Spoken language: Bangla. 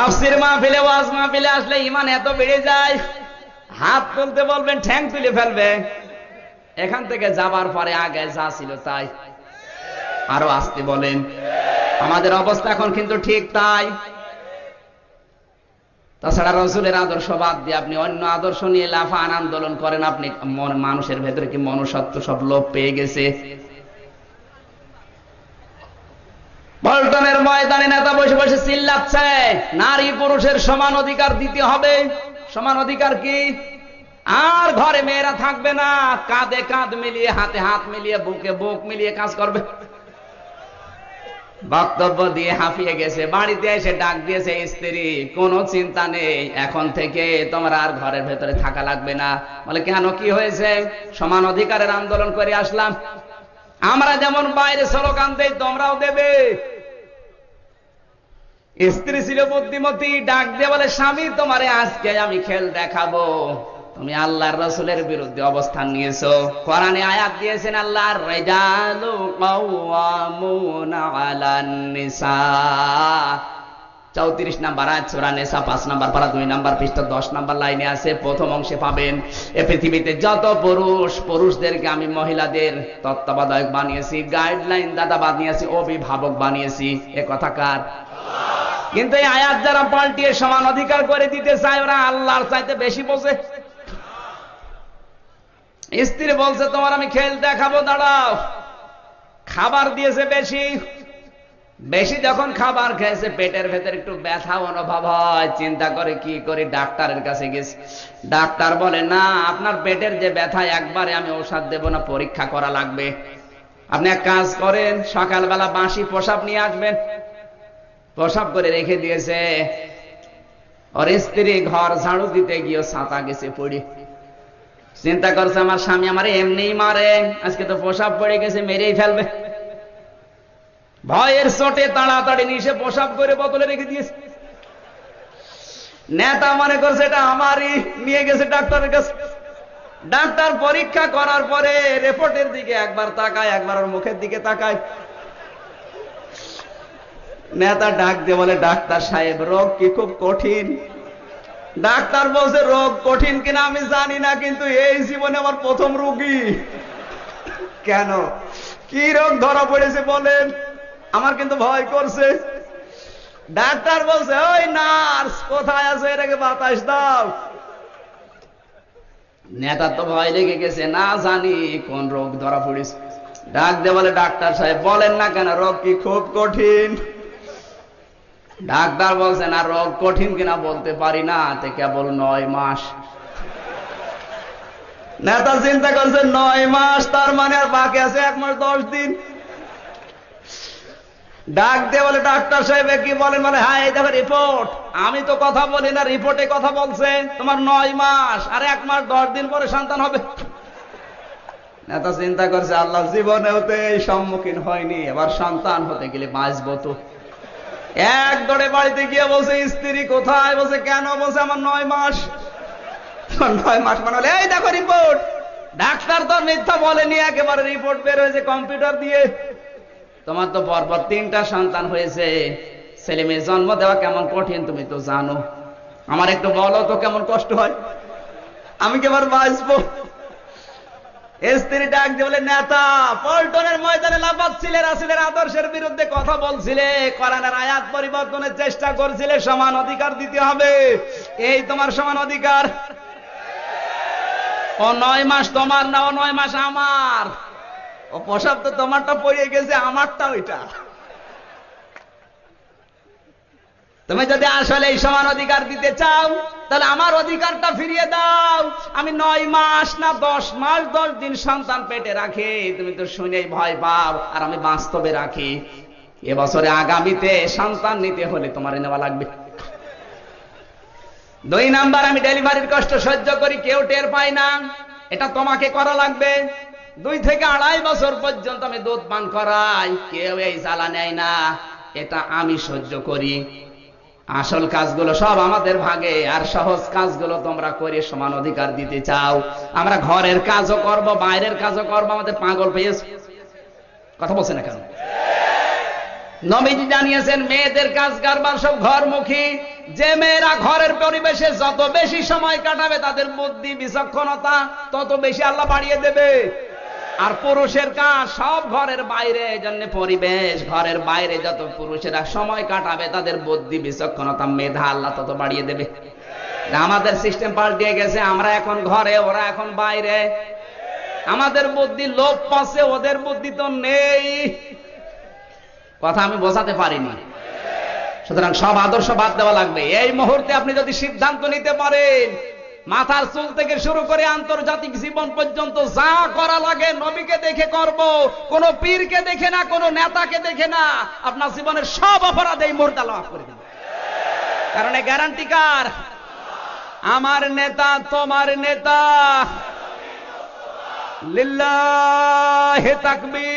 তাফসীর মাহফিলে ওয়াজ মাহফিলে আসলে ঈমান এত বেড়ে যায়, হাত তুলতে বলবেন ঠ্যাং তুলে ফেলবে। এখান থেকে যাবার পরে আগে যা ছিল তাই। আরো আসতে বলেন। আমাদের অবস্থা এখন কিন্তু ঠিক তাই। তাছাড়া রাসূলের আদর্শ বাদ দিয়ে আপনি অন্য আদর্শ নিয়ে লাফান আন্দোলন করেন, আপনি মানুষের ভেতরে কি মনুষ্যত্ব সব লোপ পেয়ে গেছে? পল্টনের ময়দানে নেতা বসে বসে চিল্লাচ্ছে নারী পুরুষের সমান অধিকার দিতে হবে। সমান অধিকার কি? আর ঘরে মেয়েরা থাকবে না, কাঁধে কাঁধ মিলিয়ে, হাতে হাত মিলিয়ে, বুকে বুক মিলিয়ে কাজ করবে। বক্তব্য দিয়ে হাঁপিয়ে গেছে, বাড়িতে এসে ডাক দিয়েছে স্ত্রী, কোনো চিন্তা নেই, এখন থেকে তোমরা আর ঘরের ভেতরে থাকা লাগবে না। বলে কেন, কি হয়েছে? সমান অধিকারের আন্দোলন করে আসলাম। আমরা যেমন বাইরে স্লোগান দেই তোমরাও দেবে। স্ত্রী ছিল বুদ্ধিমতী, ডাক দিয়ে বলে স্বামী তোমারে আজকে আমি খেল দেখাবো। তুমি আল্লাহর রাসূলের বিরুদ্ধে অবস্থান নিয়েছো। কোরআনে আয়াত দিয়েছেন আল্লাহর রিজালু কাওয়ামুনা আলান নিসা, 34 নাম্বার আয়াত সূরা নিসা 5 নাম্বার পারা 2 নাম্বার পৃষ্ঠা 10 নাম্বার লাইনে আছে, প্রথম অংশে পাবেন। এই পৃথিবীতে যত পুরুষদেরকে আমি মহিলাদের তত্ত্বাবধায়ক বানিয়েছি, গাইডলাইন দাতা বানিয়েছি, অভিভাবক বানিয়েছি। এ কথা কার? কিন্তু এই আয়াত যারা পাল্টিয়ে সমান অধিকার করে দিতে চায় ওরা আল্লাহর চাইতে বেশি বোঝে। স্ত্রী বলছে তোমার আমি খেল দেখাবো, দাঁড়াও। খাবার দিয়েছে বেশি বেশি, যখন খাবার খেয়েছে পেটের ভেতরে একটু ব্যথা অনুভব হয়, চিন্তা করে কি করে ডাক্তারের কাছে গেছে। ডাক্তার বলে না, আপনার পেটের যে ব্যথা একবারে আমি ঔষধ দেব না, পরীক্ষা করা লাগবে। আপনি এক কাজ করেন, সকালবেলা বাসি প্রসাব নিয়ে আসবেন। প্রসাব করে রেখে দিয়েছে। ওর স্ত্রী ঘর ঝাড়ু দিতে গিয়ে ছাতা গেছে পড়ে। চিন্তা করছে আমার স্বামী আমার এমনিই মারে, আজকে তো প্রসাব পড়ে গেছে, মেরেই ফেলবে। ভয়ের চোটে তাড়াতাড়ি নিয়ে প্রসাব করে বোতলে রেখে দিয়েছে। নেতা মনে করছে এটা আমারই, নিয়ে গেছে ডাক্তারের কাছে। ডাক্তার পরীক্ষা করার পরে রিপোর্টের দিকে একবার তাকায়, একবার ওর মুখের দিকে তাকায়। নেতা ডাক দিয়ে বলে ডাক্তার সাহেব রোগ কি খুব কঠিন? ডাক্তার বলছে রোগ কঠিন কিনা আমি জানি না, কিন্তু এই জীবনে আমার প্রথম রোগী। কেন, কি রোগ ধরা পড়েছে বলেন? আমার কিন্তু ভয় করছে। ডাক্তার বলছে ওই নার্স কোথায় আছে, এটাকে বাতাস দাও। নেতা তো ভয় লেগে গেছে, না জানি কোন রোগ ধরা পড়েছে। ডাক দিয়ে বলে ডাক্তার সাহেব বলেন না কেন, রোগ কি খুব কঠিন? ডাক্তার বলছে না, রোগ কঠিন কিনা বলতে পারি না, তে কেবল 9 মাস। নেতা চিন্তা করছে 9 মাস, তার মানে আর বাকি আছে 1 মাস 10 দিন। ডাক দিয়ে বলে ডাক্তার সাহেব কি বলেন? মানে হ্যাঁ এই দেখো রিপোর্ট। আমি তো কথা বলি না, রিপোর্টে কথা বলছে। তোমার 9 মাস আর 1 মাস 10 দিন পরে সন্তান হবে। নেতা চিন্তা করছে আল্লাহ জীবনেও তো এই সম্মুখীন হয়নি, এবার সন্তান হতে গেলে বাঁচবো তো। এক দৌড়ে বাড়িতে গিয়ে বলছে স্ত্রী কোথায়? বলছে কেন? বলছে আমার 9 মাস। 9 মাস মানে এই দেখো রিপোর্ট। ডাক্তার তো মিথ্যা বলেনি, একেবারে রিপোর্ট বের হয়েছে কম্পিউটার দিয়ে। তোমার তো পরপর 3টা সন্তান হয়েছে, ছেলে মেয়ে জন্ম দেওয়া কেমন কঠিন তুমি তো জানো। আমার একটু বলো তো কেমন কষ্ট হয়, আমি কি এবার বাঁচবো? স্ত্রী ডাক দিয়ে বলে নেতা পল্টনের ময়দানে লাফাচ্ছিলে, রাসূলের আদর্শের বিরুদ্ধে কথা বলছিলে, কোরআনের আয়াত পরিবর্তনের চেষ্টা করছিলে, সমান অধিকার দিতে হবে। এই তোমার সমান অধিকার। ও 9 মাস তোমার না, ও 9 মাস আমার। ও প্রসাব তো তোমারটা পড়ে গেছে, আমারটা ওইটা। তুমি যদি আসলে এই সমান অধিকার দিতে চাও তাহলে আমার অধিকারটা ফিরিয়ে দাও। আমি 9 মাস না 10 মাস 10 দিন সন্তান পেটে রাখি, তুমি তো শুনেই ভয় পাও, আর আমি বাস্তবে রাখি। এবছরে আগামীতে সন্তান নিতে হলে তোমার নেওয়া লাগবে। 2 নাম্বার, আমি ডেলিভারির কষ্ট সহ্য করি, কেউ টের পায় না, এটা তোমাকে করা লাগবে। 2 থেকে 2.5 বছর পর্যন্ত আমি দুধ পান করাই, কেউ এই জ্বালা নেয় না, এটা আমি সহ্য করি। আসল কাজগুলো সব আমাদের ভাগে, আর সহজ কাজগুলো তোমরা করে সমান অধিকার দিতে চাও। আমরা ঘরের কাজও করব, বাইরের কাজও করব, আমাদের পাগল পেয়েছে। কথা বলছে না কেন? নবীজি জানিয়েছেন মেয়েদের কাজ কারবার সব ঘরমুখী। যে মেয়েরা ঘরের পরিবেশে যত বেশি সময় কাটাবে তাদের বুদ্ধি বিচক্ষণতা তত বেশি আল্লাহ বাড়িয়ে দেবে। আর পুরুষের কাজ সব ঘরের বাইরে, এজন্য পরিবেশ ঘরের বাইরে যত পুরুষেরা সময় কাটাবে তাদের বুদ্ধি বিচক্ষণতা মেধা আল্লাহ তত বাড়িয়ে দেবে। আমাদের সিস্টেম পাল্টে গেছে, আমরা এখন ঘরে, ওরা এখন বাইরে। আমাদের বুদ্ধি লোপ পাচ্ছে, ওদের বুদ্ধি তো নেই। কথা আমি বোঝাতে পারিনি। সুতরাং সব আদর্শ বাদ দেওয়া লাগবে। এই মুহূর্তে আপনি যদি সিদ্ধান্ত নিতে পারেন মাথার চুল থেকে শুরু করে আন্তর্জাতিক জীবন পর্যন্ত যা করা লাগে নবীকে দেখে করব, কোন পীরকে দেখে না, কোন নেতাকে দেখে না, আপনার জীবনের সব অপরাধ এই মুহূর্তে আল্লাহ মাফ করে দেবে। কারণ এই গ্যারান্টি কার? আমার নেতা, তোমার নেতা। লিল্লাহি তাকবীর।